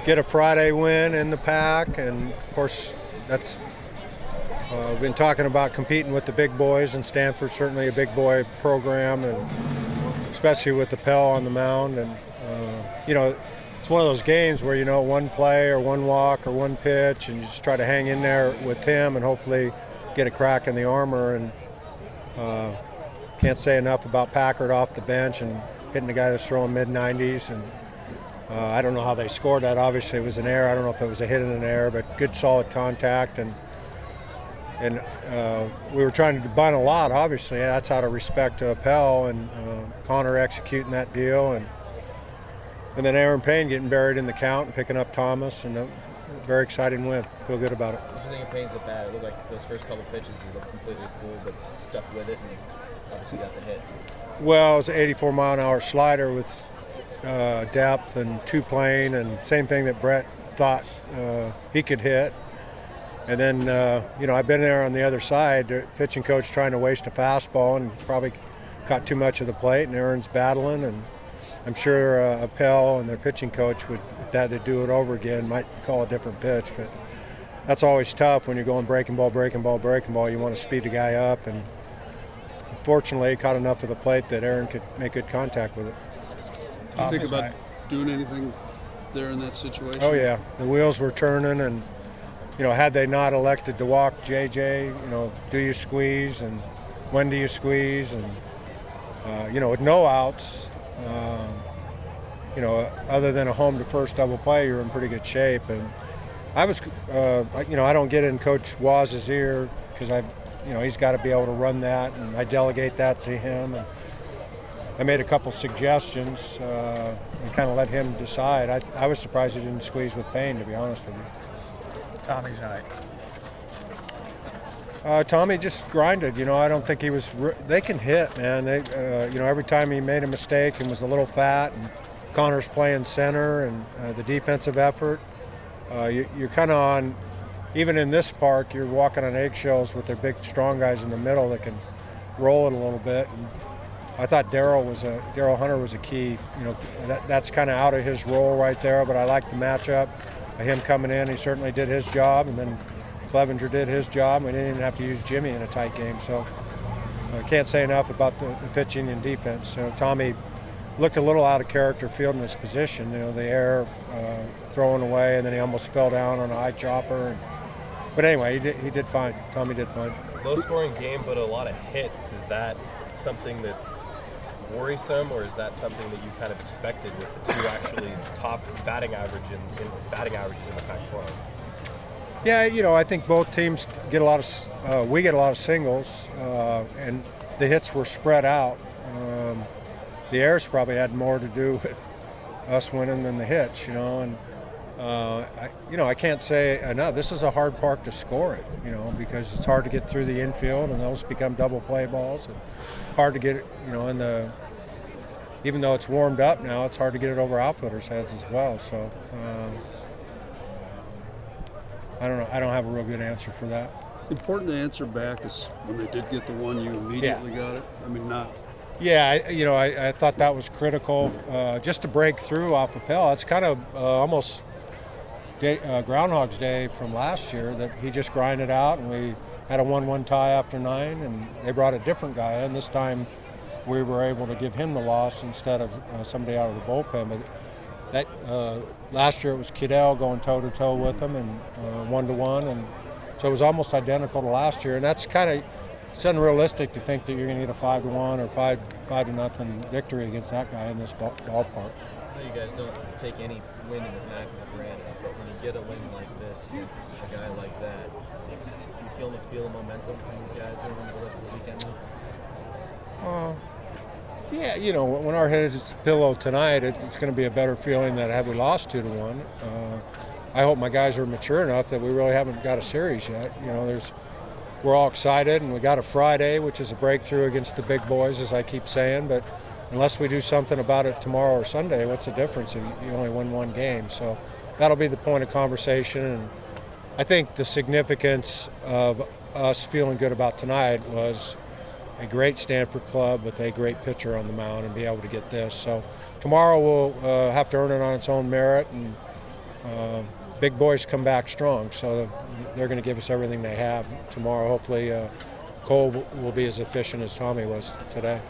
get a Friday win in the pack, and of course that's we've been talking about competing with the big boys, and Stanford's certainly a big boy program, and especially with Appel on the mound. And it's one of those games where one play or one walk or one pitch, and you just try to hang in there with him and hopefully get a crack in the armor. And can't say enough about Packard off the bench and hitting the guy that's throwing mid-90s. And I don't know how they scored that. Obviously it was an error. I don't know if it was a hit in an error, but good solid contact. And we were trying to bunt a lot, obviously. That's out of respect to Appel, and Connor executing that deal. And then Aaron Payne getting buried in the count and picking up Thomas, and a very exciting win. Feel good about it. What do you think of Payne's at bat? It looked like those first couple pitches he looked completely cool, but stuck with it and obviously got the hit. Well, it was an 84-mile-an-hour slider with depth and two-plane, and same thing that Brett thought he could hit. And then, I've been there on the other side, the pitching coach trying to waste a fastball and probably caught too much of the plate, and Aaron's battling. And I'm sure Appel and their pitching coach would, if they had to do it over again, might call a different pitch. But that's always tough when you're going breaking ball. You want to speed the guy up. And fortunately, he caught enough of the plate that Aaron could make good contact with it. Do you think about doing anything there in that situation? Oh, yeah. The wheels were turning, and had they not elected to walk JJ, do you squeeze, and when do you squeeze? And, with no outs, other than a home to first double play, you're in pretty good shape. And I was, I don't get in Coach Waz's ear because he's got to be able to run that, and I delegate that to him. And I made a couple suggestions and kind of let him decide. I was surprised he didn't squeeze with Payne, to be honest with you. Tommy's night. Tommy just grinded. I don't think he was. They can hit, man. They, every time he made a mistake and was a little fat, and Connor's playing center, and the defensive effort. You're kind of on. Even in this park, you're walking on eggshells with their big, strong guys in the middle that can roll it a little bit. And I thought Daryl Hunter was a key. That's kind of out of his role right there. But I like the matchup. Him coming in, he certainly did his job, and then Clevenger did his job. We didn't even have to use Jimmy in a tight game, so I can't say enough about the pitching and defense. Tommy looked a little out of character fielding his position. The air throwing away, and then he almost fell down on a high chopper. But anyway, he did fine. Tommy did fine. Low-scoring game, but a lot of hits. Is that something that's worrisome, or is that something that you kind of expected with the two actually top batting averages in the Pac-12? Yeah, I think both teams get a lot of. We get a lot of singles, and the hits were spread out. The errors probably had more to do with us winning than the hits, And I can't say enough. This is a hard park to score it, because it's hard to get through the infield, and those become double play balls, and hard to get it, in the. Even though it's warmed up now, it's hard to get it over outfielders' heads as well. So I don't know. I don't have a real good answer for that. Important to answer back is when they did get the one, you immediately got it. I mean, not. Yeah, I thought that was critical just to break through off Appel. It's kind of almost Groundhog's Day from last year that he just grinded out, and we had a 1-1 tie after 9, and they brought a different guy in. This time we were able to give him the loss instead of somebody out of the bullpen. But that last year it was Kidell going toe-to-toe with him, and 1-1, and so it was almost identical to last year. And that's kind of, it's unrealistic to think that you're going to get a 5-1 or 5-0 victory against that guy in this ballpark. I know you guys don't take any win in the pack for granted, but when you get a win like this against a guy like that, you almost feel the momentum from these guys going into the rest of the weekend? Yeah, when our head is pillow tonight, it's going to be a better feeling than had we lost 2-1. I hope my guys are mature enough that we really haven't got a series yet. We're all excited, and we got a Friday, which is a breakthrough against the big boys, as I keep saying. But unless we do something about it tomorrow or Sunday, what's the difference if you only win one game? So that'll be the point of conversation. And I think the significance of us feeling good about tonight was a great Stanford club with a great pitcher on the mound and be able to get this. So tomorrow we'll have to earn it on its own merit, and big boys come back strong, so they're going to give us everything they have tomorrow. Hopefully, Cole will be as efficient as Tommy was today.